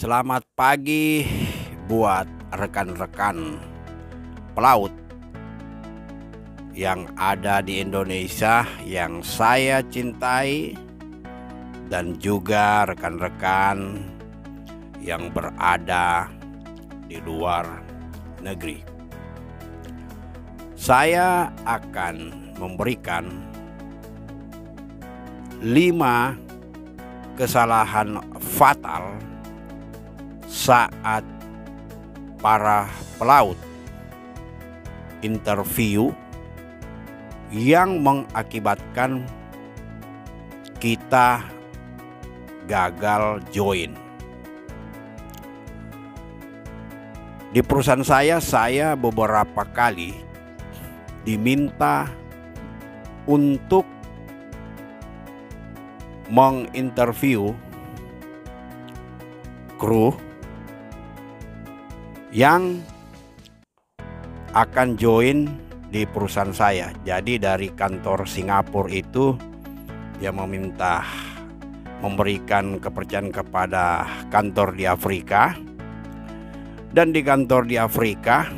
Selamat pagi buat rekan-rekan pelaut yang ada di Indonesia yang saya cintai, dan juga rekan-rekan yang berada di luar negeri. Saya akan memberikan 5 kesalahan fatal saat para pelaut interview yang mengakibatkan kita gagal join. Di perusahaan saya beberapa kali diminta untuk menginterview kru yang akan join di perusahaan saya. Jadi dari kantor Singapura itu dia meminta memberikan kepercayaan kepada kantor di Afrika, dan di kantor di Afrika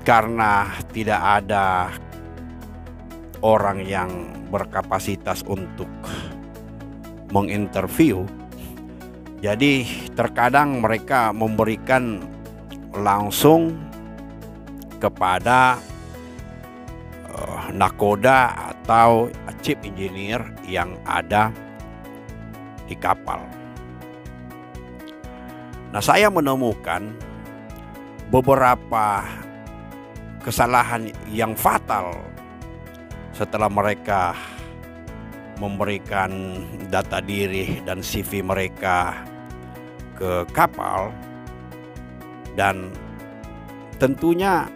karena tidak ada orang yang berkapasitas untuk menginterview, jadi terkadang mereka memberikan langsung kepada nakoda atau chief engineer yang ada di kapal. Nah, saya menemukan beberapa kesalahan yang fatal setelah mereka memberikan data diri dan CV mereka ke kapal, dan tentunya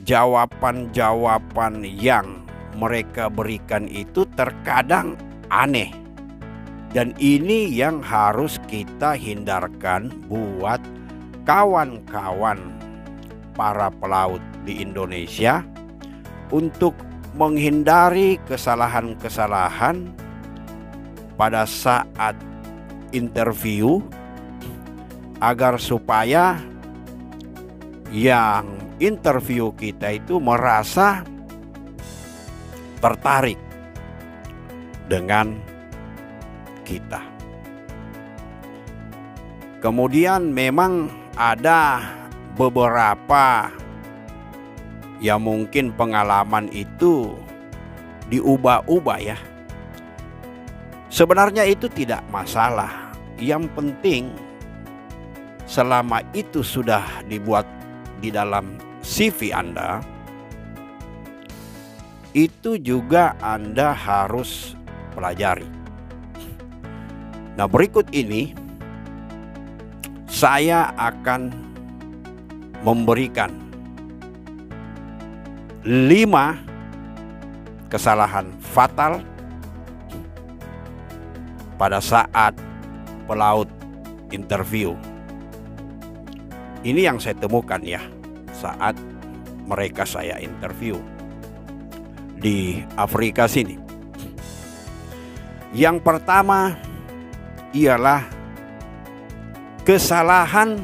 jawaban-jawaban yang mereka berikan itu terkadang aneh, dan ini yang harus kita hindarkan buat kawan-kawan para pelaut di Indonesia untuk menghindari kesalahan-kesalahan pada saat interview, agar supaya yang interview kita itu merasa tertarik dengan kita. Kemudian memang ada beberapa ya mungkin pengalaman itu diubah-ubah ya. Sebenarnya itu tidak masalah. Yang penting selama itu sudah dibuat di dalam CV Anda, itu juga Anda harus pelajari. Nah, berikut ini saya akan memberikan 5 kesalahan fatal pada saat pelaut interview. Ini yang saya temukan ya saat mereka saya interview di Afrika sini. Yang pertama ialah kesalahan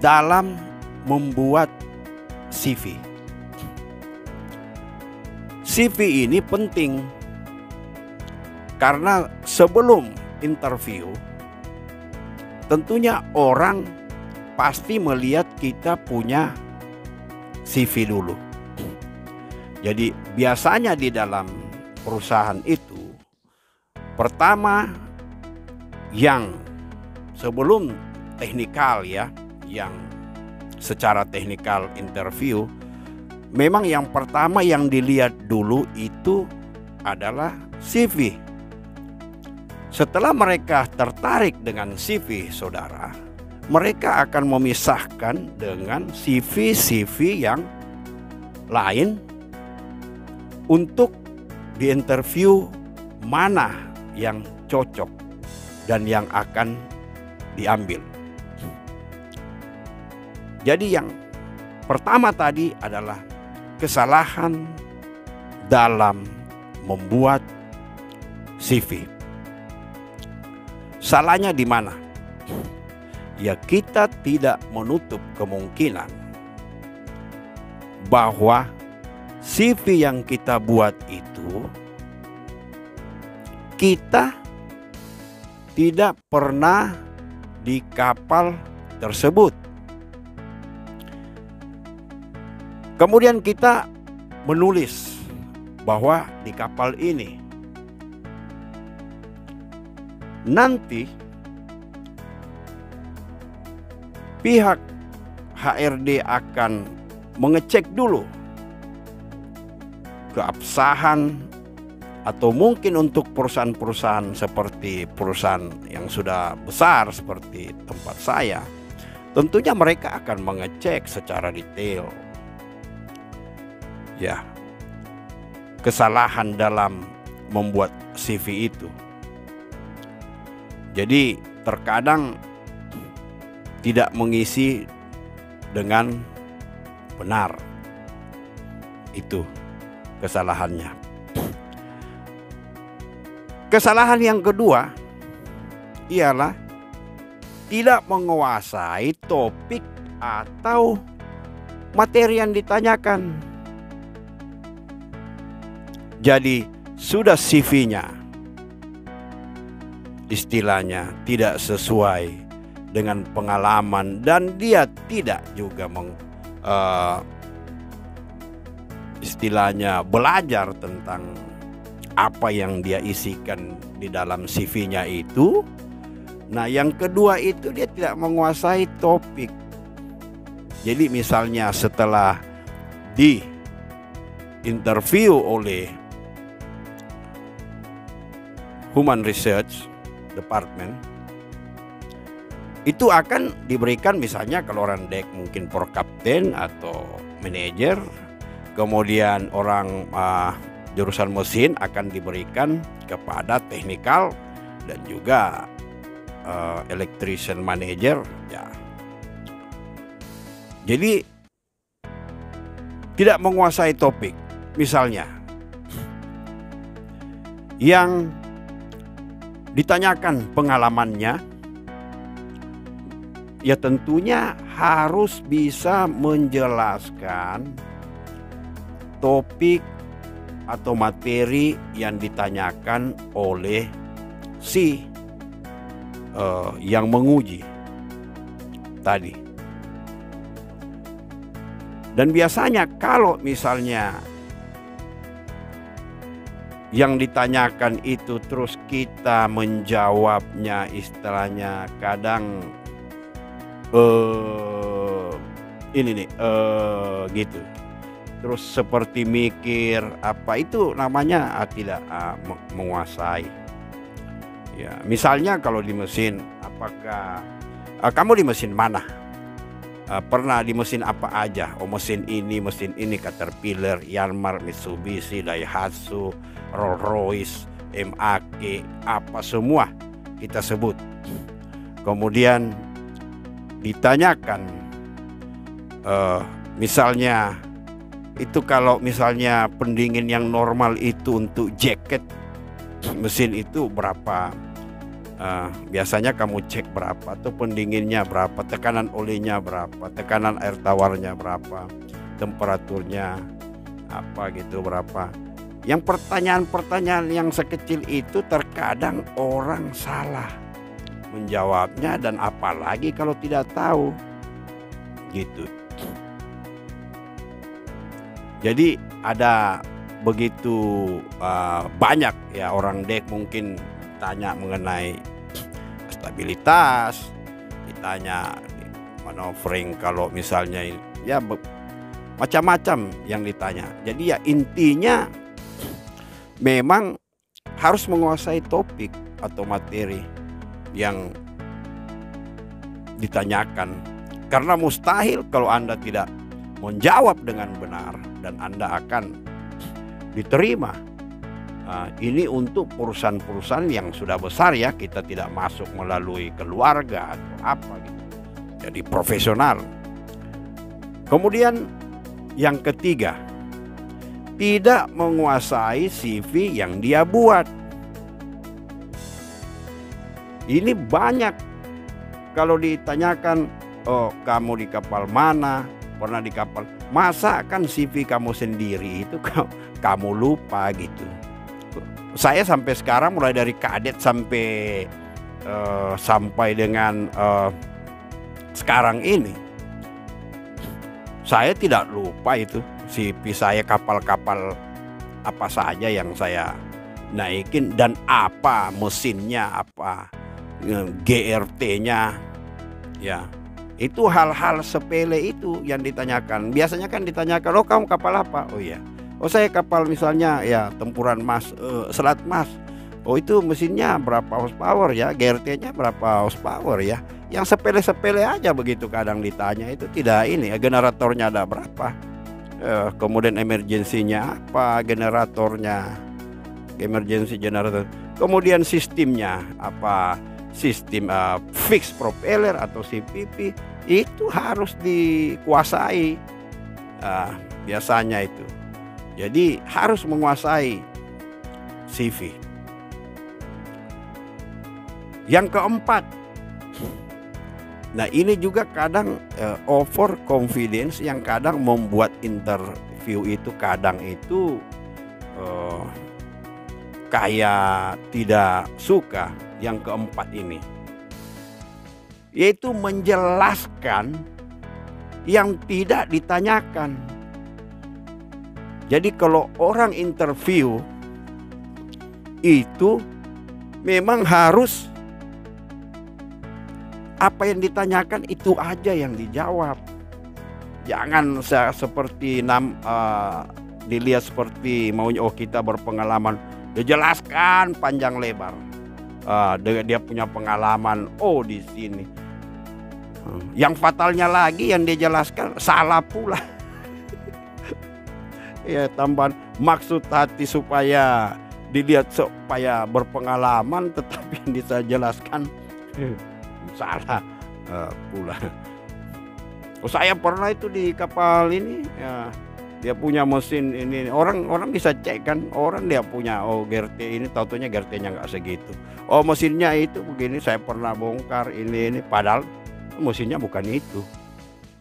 dalam membuat CV. CV ini penting karena sebelum interview tentunya orang pasti melihat kita punya CV dulu. Jadi biasanya di dalam perusahaan itu pertama yang sebelum teknikal ya, yang secara teknikal interview, memang yang pertama yang dilihat dulu itu adalah CV. Setelah mereka tertarik dengan CV saudara, mereka akan memisahkan dengan CV-CV yang lain untuk diinterview mana yang cocok dan yang akan diambil. Jadi yang pertama tadi adalah kesalahan dalam membuat CV. Salahnya di mana? Ya, kita tidak menutup kemungkinan bahwa CV yang kita buat itu kita tidak pernah di kapal tersebut. Kemudian kita menulis bahwa di kapal ini. Nanti pihak HRD akan mengecek dulu keabsahan, atau mungkin untuk perusahaan-perusahaan seperti perusahaan yang sudah besar seperti tempat saya, tentunya mereka akan mengecek secara detail ya kesalahan dalam membuat CV itu. Jadi terkadang tidak mengisi dengan benar, itu kesalahannya. Kesalahan yang kedua ialah tidak menguasai topik atau materi yang ditanyakan. Jadi sudah CV-nya istilahnya tidak sesuai dengan pengalaman, dan dia tidak juga istilahnya belajar tentang apa yang dia isikan di dalam CV-nya itu. Nah, yang kedua itu dia tidak menguasai topik. Jadi misalnya setelah di interview oleh Human Research Department, itu akan diberikan misalnya kalau orang dek mungkin per kapten atau manajer, kemudian orang jurusan mesin akan diberikan kepada teknikal dan juga electrician manager ya. Jadi tidak menguasai topik. Misalnya yang ditanyakan pengalamannya, ya tentunya harus bisa menjelaskan topik atau materi yang ditanyakan oleh si yang menguji tadi. Dan biasanya kalau misalnya yang ditanyakan itu terus kita menjawabnya istilahnya kadang gitu, terus seperti mikir apa itu namanya tidak menguasai ya. Misalnya kalau di mesin, apakah kamu di mesin mana, pernah di mesin apa aja? Oh, mesin ini Caterpillar, Yanmar, Mitsubishi, Daihatsu, Rolls Royce, MAK, apa semua kita sebut. Kemudian ditanyakan misalnya itu kalau misalnya pendingin yang normal itu untuk jaket mesin itu berapa, biasanya kamu cek berapa, atau pendinginnya berapa, tekanan olinya berapa, tekanan air tawarnya berapa, temperaturnya apa gitu berapa. Yang pertanyaan-pertanyaan yang sekecil itu terkadang orang salah menjawabnya, dan apalagi kalau tidak tahu gitu. Jadi ada begitu banyak ya orang dek mungkin tanya mengenai stabilitas, ditanya maneuvering kalau misalnya ya macam-macam yang ditanya. Jadi ya intinya memang harus menguasai topik atau materi yang ditanyakan, karena mustahil kalau Anda tidak menjawab dengan benar dan Anda akan diterima. Ini untuk perusahaan-perusahaan yang sudah besar ya, kita tidak masuk melalui keluarga atau apa gitu. Jadi profesional. Kemudian yang ketiga, tidak menguasai CV yang dia buat. Ini banyak kalau ditanyakan, oh kamu di kapal mana, pernah di kapal, masa kan CV kamu sendiri itu kamu lupa gitu. Saya sampai sekarang mulai dari kadet sampai dengan sekarang ini, saya tidak lupa itu CV saya, kapal-kapal apa saja yang saya naikin dan apa mesinnya, apa GRT-nya, ya itu hal-hal sepele itu yang ditanyakan. Biasanya kan ditanyakan, oh kamu kapal apa? Oh iya, oh saya kapal misalnya ya tempuran Mas, Selat Mas. Oh itu mesinnya berapa horsepower ya, GRT-nya berapa horsepower ya. Yang sepele-sepele aja begitu kadang ditanya, itu tidak ini, generatornya ada berapa, kemudian emergensinya apa, generatornya, emergency generator, kemudian sistemnya apa, sistem fixed propeller atau CPP, itu harus dikuasai biasanya itu. Jadi harus menguasai CV. Yang keempat, nah ini juga kadang over confidence yang kadang membuat interview itu kadang itu kayak tidak suka. Yang keempat ini, yaitu menjelaskan yang tidak ditanyakan. Jadi kalau orang interview itu memang harus apa yang ditanyakan itu aja yang dijawab. Jangan seperti dilihat seperti maunya, oh kita berpengalaman, dijelaskan panjang lebar. Dia punya pengalaman, oh di sini. Yang fatalnya lagi yang dia jelaskan salah pula. Ya tambahan maksud hati supaya dilihat supaya berpengalaman, tetapi yang bisa jelaskan salah pula. Oh, saya pernah itu di kapal ini ya, dia punya mesin ini, orang bisa cek kan, orang dia punya GRT ini, taunya GRT-nya nggak segitu. Oh mesinnya itu begini, saya pernah bongkar ini padahal mesinnya bukan itu,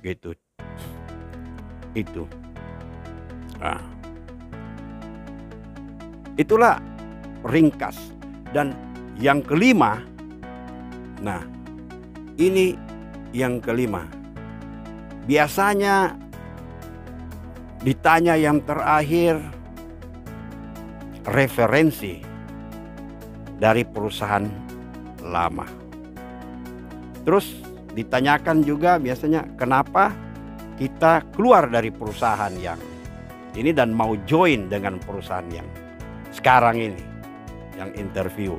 gitu. Itu. Nah, itulah ringkas. Dan yang kelima, nah ini yang kelima, biasanya ditanya yang terakhir referensi dari perusahaan lama. Terus ditanyakan juga biasanya kenapa kita keluar dari perusahaan yang ini dan mau join dengan perusahaan yang sekarang ini, yang interview.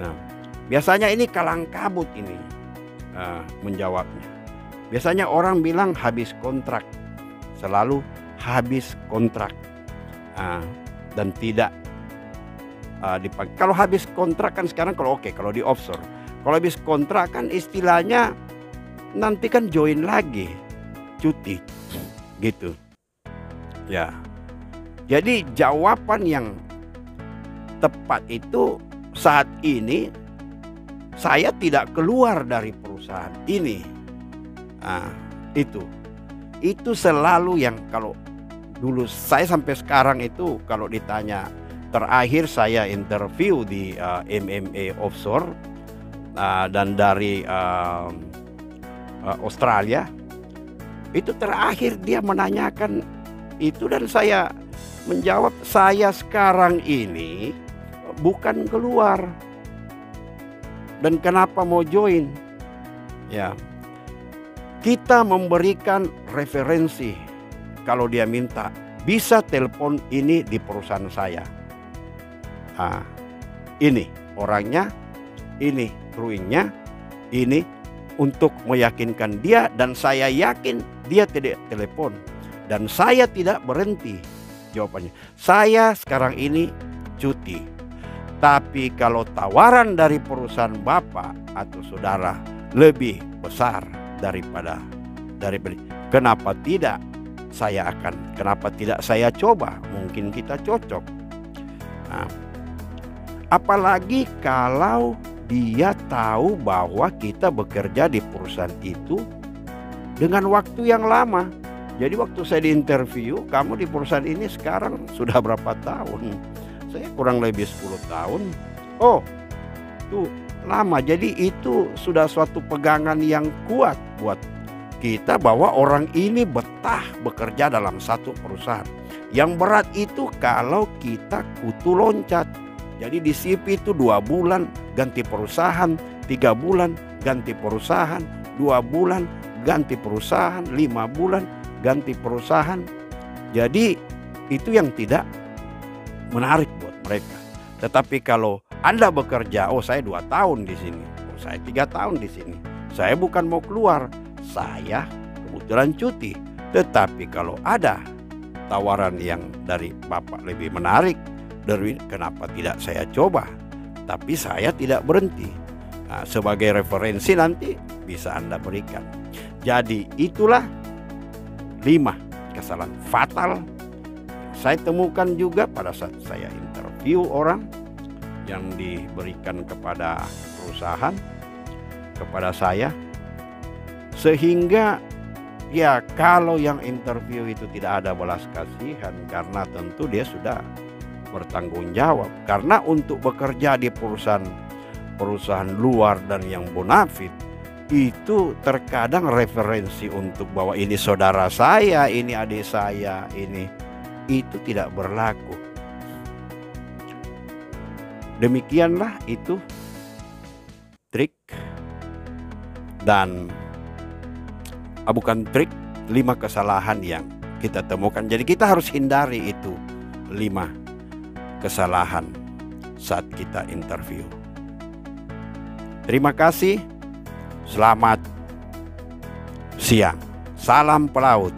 Nah, biasanya ini kalang kabut ini menjawabnya. Biasanya orang bilang habis kontrak, selalu habis kontrak, dan tidak dipakai. Kalau habis kontrak kan sekarang kalau di offshore, kalau habis kontrak kan istilahnya nanti kan join lagi, cuti, gitu. Ya, jadi jawaban yang tepat itu saat ini saya tidak keluar dari perusahaan ini. Itu selalu yang kalau dulu saya sampai sekarang itu kalau ditanya terakhir saya interview di MMA offshore dan dari Australia, itu terakhir dia menanyakan itu dan saya menjawab, saya sekarang ini bukan keluar. Dan kenapa mau join? Ya, kita memberikan referensi. Kalau dia minta, bisa telepon ini di perusahaan saya. Ini orangnya, ini crewingnya, ini untuk meyakinkan dia, dan saya yakin dia tidak telepon. Dan saya tidak berhenti. Jawabannya, saya sekarang ini cuti. Tapi kalau tawaran dari perusahaan Bapak atau saudara lebih besar daripada kenapa tidak kenapa tidak saya coba, mungkin kita cocok. Nah, apalagi kalau dia tahu bahwa kita bekerja di perusahaan itu dengan waktu yang lama. Jadi waktu saya diinterview, kamu di perusahaan ini sekarang sudah berapa tahun? Saya kurang lebih 10 tahun. Oh, itu lama. Jadi itu sudah suatu pegangan yang kuat buat kita bahwa orang ini betah bekerja dalam satu perusahaan. Yang berat itu kalau kita kutu loncat. Jadi di CV itu 2 bulan ganti perusahaan, 3 bulan ganti perusahaan, 2 bulan ganti perusahaan, 5 bulan ganti perusahaan. Jadi itu yang tidak menarik buat mereka. Tetapi kalau Anda bekerja, oh saya 2 tahun di sini, oh saya 3 tahun di sini, saya bukan mau keluar, saya kebetulan cuti. Tetapi kalau ada tawaran yang dari Bapak lebih menarik, dari kenapa tidak saya coba? Tapi saya tidak berhenti. Nah, sebagai referensi nanti bisa Anda berikan. Jadi itulah 5 kesalahan fatal saya temukan juga pada saat saya interview orang yang diberikan kepada perusahaan, kepada saya. Sehingga ya kalau yang interview itu tidak ada belas kasihan, karena tentu dia sudah bertanggung jawab. Karena untuk bekerja di perusahaan luar dan yang bonafit, itu terkadang referensi untuk bahwa ini saudara saya, ini adik saya, itu tidak berlaku. Demikianlah itu trik dan bukan trik, 5 kesalahan yang kita temukan. Jadi kita harus hindari itu 5 kesalahan saat kita interview. Terima kasih. Selamat siang. Salam pelaut.